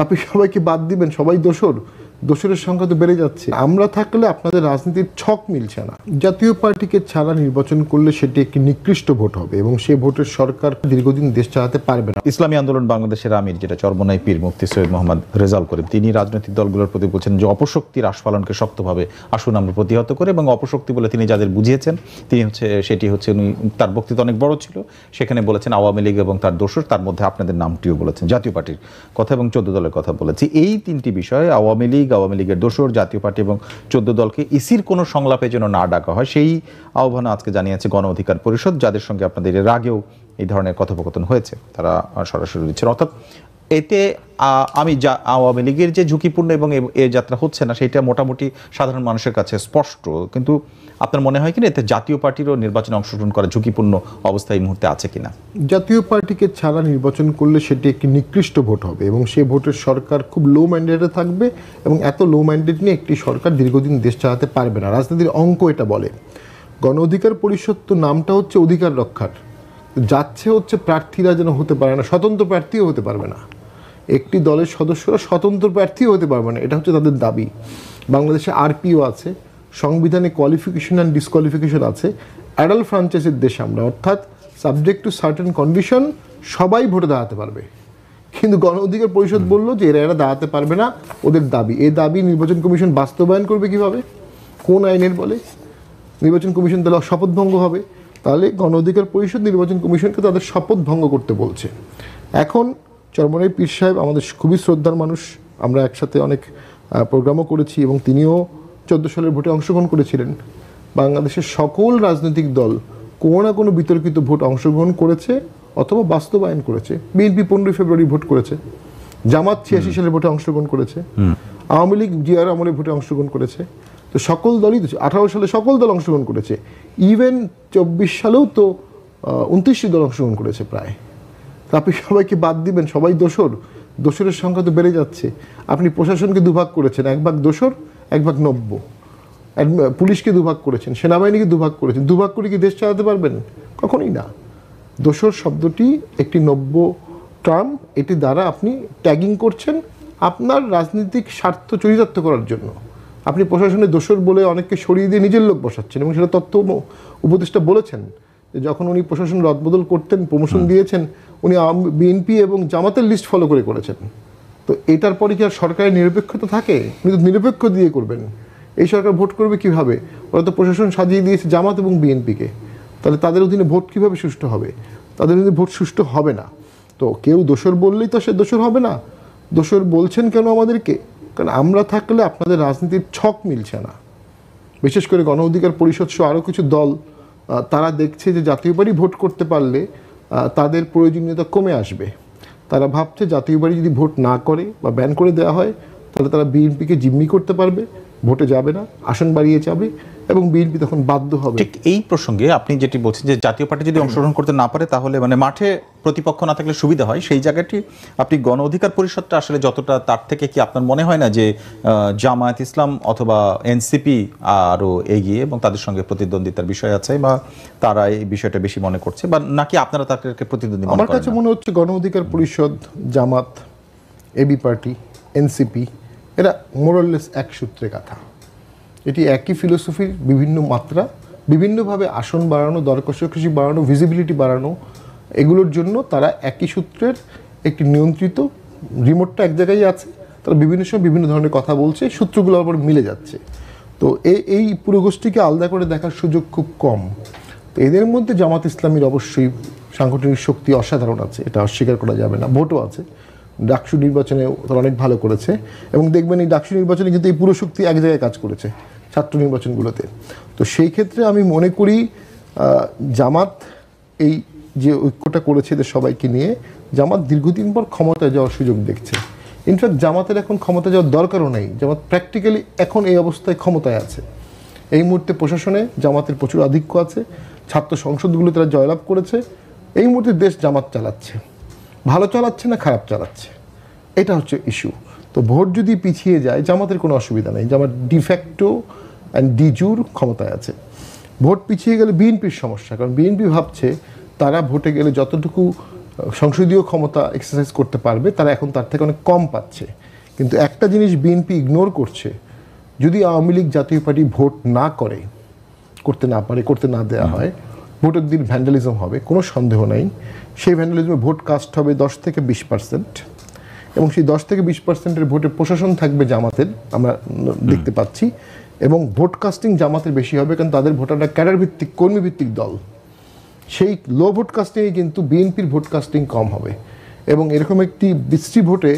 আপনি সবাইকে বাদ দিবেন, সবাই দোষরের সংখ্যা তো বেড়ে যাচ্ছে। আমরা থাকলে আপনাদের রাজনীতির ছক মিলছে না। জাতীয় পার্টিকে ছাড়া নির্বাচন করলে সেটি একটি নিকৃষ্ট ভোট হবে এবং সেই ভোটের সরকার দীর্ঘদিন দেশ চালাতে পারবে না। ইসলামী আন্দোলন বাংলাদেশের আমির, যেটা চরমোনাই পীর মুফতি সৈয়দ মোহাম্মদ রেজাউল করিম, তিনি রাজনৈতিক দলগুলোর প্রতি বলছেন যে অপশক্তির আস্ফালনকে শক্তভাবে আসুন আমরা প্রতিহত করে, এবং অপশক্তি বলে তিনি যাদের বুঝিয়েছেন সেটি হচ্ছে উনি, তার বক্তৃতা অনেক বড় ছিল, সেখানে বলেছেন আওয়ামী লীগ এবং তার দোসর, তার মধ্যে আপনাদের নামটিও বলেছেন, জাতীয় পার্টির কথা এবং 14 দলের কথা বলেছি। এই তিনটি বিষয়ে আওয়ামী লীগের দোসর, জাতীয় পার্টি এবং 14 দলকে ইসির কোনো সংলাপে যেন না ডাকা হয়, সেই আহ্বান আজকে জানিয়েছে গণ অধিকার পরিষদ, যাদের সঙ্গে আপনাদের এর আগেও এই ধরনের কথোপকথন হয়েছে, তারা সরাসরি দিচ্ছেন। অর্থাৎ এতে আওয়ামী লীগের যে ঝুঁকিপূর্ণ এবং এ যাত্রা হচ্ছে না, সেটা মোটামুটি সাধারণ মানুষের কাছে স্পষ্ট। কিন্তু আপনার মনে হয় কিনা এতে জাতীয় পার্টিরও নির্বাচনে অংশগ্রহণ করা ঝুঁকিপূর্ণ অবস্থা এই মুহূর্তে আছে কিনা? জাতীয় পার্টিকে ছাড়া নির্বাচন করলে সেটি একটি নিকৃষ্ট ভোট হবে এবং সেই ভোটের সরকার খুব লো ম্যান্ডেটে থাকবে এবং এত লো ম্যান্ডেট নিয়ে একটি সরকার দীর্ঘদিন দেশ চালাতে পারবে না। রাজনীতির অঙ্ক এটা বলে। গণ অধিকার পরিষদ তো নামটা হচ্ছে অধিকার রক্ষার, যাচ্ছে হচ্ছে প্রার্থীরা যেন হতে পারে না, স্বতন্ত্র প্রার্থীও হতে পারবে না, একটি দলের সদস্যরা স্বতন্ত্র প্রার্থীও হতে পারবে না, এটা হচ্ছে তাদের দাবি। বাংলাদেশে আরপিও আছে, সংবিধানে কোয়ালিফিকেশন অ্যান্ড ডিসকোয়ালিফিকেশন আছে, অ্যাডাল্ট ফ্রাঞ্চাইজির দেশ আমরা, অর্থাৎ সাবজেক্ট টু সার্টেন কন্ডিশন সবাই ভোটে দাঁড়াতে পারবে। কিন্তু গণ অধিকার পরিষদ বললো যে এরা দাঁড়াতে পারবে না, ওদের দাবি। এই দাবি নির্বাচন কমিশন বাস্তবায়ন করবে কিভাবে, কোন আইনের বলে? নির্বাচন কমিশন তাহলে শপথ ভঙ্গ হবে। তাহলে গণ অধিকার পরিষদ নির্বাচন কমিশনকে তাদের শপথ ভঙ্গ করতে বলছে। এখন চরমোনাই পীর সাহেব আমাদের খুবই শ্রদ্ধার মানুষ, আমরা একসাথে অনেক প্রোগ্রামও করেছি এবং তিনিও 14 সালের ভোটে অংশগ্রহণ করেছিলেন। বাংলাদেশের সকল রাজনৈতিক দল কোনো না কোনো বিতর্কিত ভোট অংশগ্রহণ করেছে অথবা বাস্তবায়ন করেছে। বিএনপি 15 ফেব্রুয়ারি ভোট করেছে, জামাত 86 সালের ভোটে অংশগ্রহণ করেছে, আওয়ামী লীগ জিয়ার আমলে ভোটে অংশগ্রহণ করেছে। তো সকল দলই 18 সালে সকল দল অংশগ্রহণ করেছে। ইভেন 24 সালেও তো 29টি দল অংশগ্রহণ করেছে প্রায়। আপনি সবাইকে বাদ দিবেন, সবাই দোসরের সংখ্যা তো বেড়ে যাচ্ছে। আপনি প্রশাসনকে দুভাগ করেছেন, এক ভাগ দোসর, এক ভাগ নব্য। পুলিশকে দুভাগ করেছেন, সেনাবাহিনীকে দুভাগ করেছেন। দুভাগ করে কি দেশ চালাতে পারবেন? কখনোই না। দোসর শব্দটি একটি নব্য টার্ম, এটি দ্বারা আপনি ট্যাগিং করছেন আপনার রাজনৈতিক স্বার্থ চরিতার্থ করার জন্য। আপনি প্রশাসনের দোসর বলে অনেককে সরিয়ে দিয়ে নিজের লোক বসাচ্ছেন এবং সেটা তথ্য উপদেষ্টা বলেছেন যে যখন উনি প্রশাসন রদবদল করতেন, প্রমোশন দিয়েছেন, উনি বিএনপি এবং জামাতের লিস্ট ফলো করেছেন। তো এটার পরে কি আর সরকারের নিরপেক্ষতা থাকে? উনি তো নিরপেক্ষ দিয়ে করবেন। এই সরকার ভোট করবে কিভাবে? ওরা তো প্রশাসন সাজিয়ে দিয়েছে জামাত এবং বিএনপিকে। তাহলে তাদের অধীনে ভোট কিভাবে সুষ্ঠু হবে? তাদের অধীনে ভোট সুষ্ঠু হবে না। তো কেউ দোসর বললেই তো সে দোসর হবে না। দোসর বলছেন কেন আমাদেরকে? কারণ আমরা থাকলে আপনাদের রাজনীতির ছক মিলছে না। বিশেষ করে গণ অধিকার পরিষদ সহ আরও কিছু দল, তারা দেখছে যে জাতীয় পার্টি ভোট করতে পারলে তাদের প্রয়োজনীয়তা কমে আসবে। তারা ভাবছে জাতীয় পার্টি যদি ভোট না করে বা ব্যান করে দেওয়া হয়, তাহলে তারা বিএনপিকে জিম্মি করতে পারবে, ভোটে যাবে না, আসন বাড়িয়ে যাবে এবং বিএনপি তখন বাধ্য হবে। ঠিক এই প্রসঙ্গে আপনি যেটি বলছেন যে জাতীয় পার্টি যদি অংশগ্রহণ করতে না পারে, তাহলে মানে মাঠে প্রতিপক্ষ না থাকলে সুবিধা হয়, সেই জায়গাটি আপনি গণ অধিকার পরিষদটা আসলে যতটা, তার থেকে কি আপনার মনে হয় না যে জামায়াত ইসলাম অথবা এনসিপি আরও এগিয়ে এবং তাদের সঙ্গে প্রতিদ্বন্দ্বিতার বিষয় আছে, বা তারা এই বিষয়টা বেশি মনে করছে, বা নাকি আপনারা তাদেরকে প্রতিদ্বন্দ্বী মনে করেন? আমার কাছে মনে হচ্ছে গণ অধিকার পরিষদ, জামাত, এবি পার্টি, এনসিপি এরা মোরাললেস এক সূত্রে গাঁথা। এটি একই ফিলোসফির বিভিন্ন মাত্রা, বিভিন্নভাবে আসন বাড়ানো, দর কষাকষি বাড়ানো, ভিজিবিলিটি বাড়ানো, এগুলোর জন্য তারা একই সূত্রের একটি নিয়ন্ত্রিত, রিমোটটা এক জায়গায় আছে, তারা বিভিন্ন সময় বিভিন্ন ধরনের কথা বলছে, সূত্রগুলোর উপর মিলে যাচ্ছে। তো এই পুরো গোষ্ঠীকে আলাদা করে দেখার সুযোগ খুব কম। তো এদের মধ্যে জামাত ইসলামীর অবশ্যই সাংগঠনিক শক্তি অসাধারণ আছে, এটা অস্বীকার করা যাবে না। ভোটও আছে, ডাকসু নির্বাচনে তারা অনেক ভালো করেছে এবং দেখবেন এই ডাকসু নির্বাচনে কিন্তু এই পুরো শক্তি এক জায়গায় কাজ করেছে ছাত্র নির্বাচনগুলোতে। তো সেই ক্ষেত্রে আমি মনে করি জামাত এই যে ঐক্যটা করেছে এদের সবাইকে নিয়ে, জামাত দীর্ঘদিন পর ক্ষমতায় যাওয়ার সুযোগ দেখছে। ইনফ্যাক্ট জামাতের এখন ক্ষমতা যাওয়ার দরকারও নেই, জামাত প্র্যাকটিক্যালি এখন এই অবস্থায় ক্ষমতায় আছে। এই মুহূর্তে প্রশাসনে জামাতের প্রচুর আধিক্য আছে, ছাত্র সংসদগুলো তারা জয়লাভ করেছে। এই মুহূর্তে দেশ জামাত চালাচ্ছে, ভালো চালাচ্ছে না খারাপ চালাচ্ছে, এটা হচ্ছে ইস্যু। তো ভোট যদি পিছিয়ে যায় জামাতের কোনো অসুবিধা নেই, জামাত ডিফ্যাক্টো অ্যান্ড ডিজুর ক্ষমতায় আছে। ভোট পিছিয়ে গেলে বিএনপির সমস্যা, কারণ বিএনপি ভাবছে তারা ভোটে গেলে যতটুকু সংসদীয় ক্ষমতা এক্সারসাইজ করতে পারবে, তারা এখন তার থেকে অনেক কম পাচ্ছে। কিন্তু একটা জিনিস বিএনপি ইগনোর করছে, যদি আওয়ামী লীগ জাতীয় পার্টি ভোট না করে, করতে না পারে, করতে না দেওয়া হয়, ভোটের দিন ভ্যান্ডালিজম হবে, কোনো সন্দেহ নাই। সেই ভ্যান্ডালিজমে ভোট কাস্ট হবে 10 থেকে 20%, এবং সেই 10 থেকে 20%-এর ভোটে প্রশাসন থাকবে জামাতের, আমরা দেখতে পাচ্ছি। এবং ভোট কাস্টিং জামাতের বেশি হবে, কারণ তাদের ভোটাররা ক্যাডার ভিত্তিক, কর্মী ভিত্তিক দল। সেই লো ভোট কাস্টিংয়ে কিন্তু বিএনপির ভোট কাস্টিং কম হবে, এবং এরকম একটি বিশ্রী ভোটে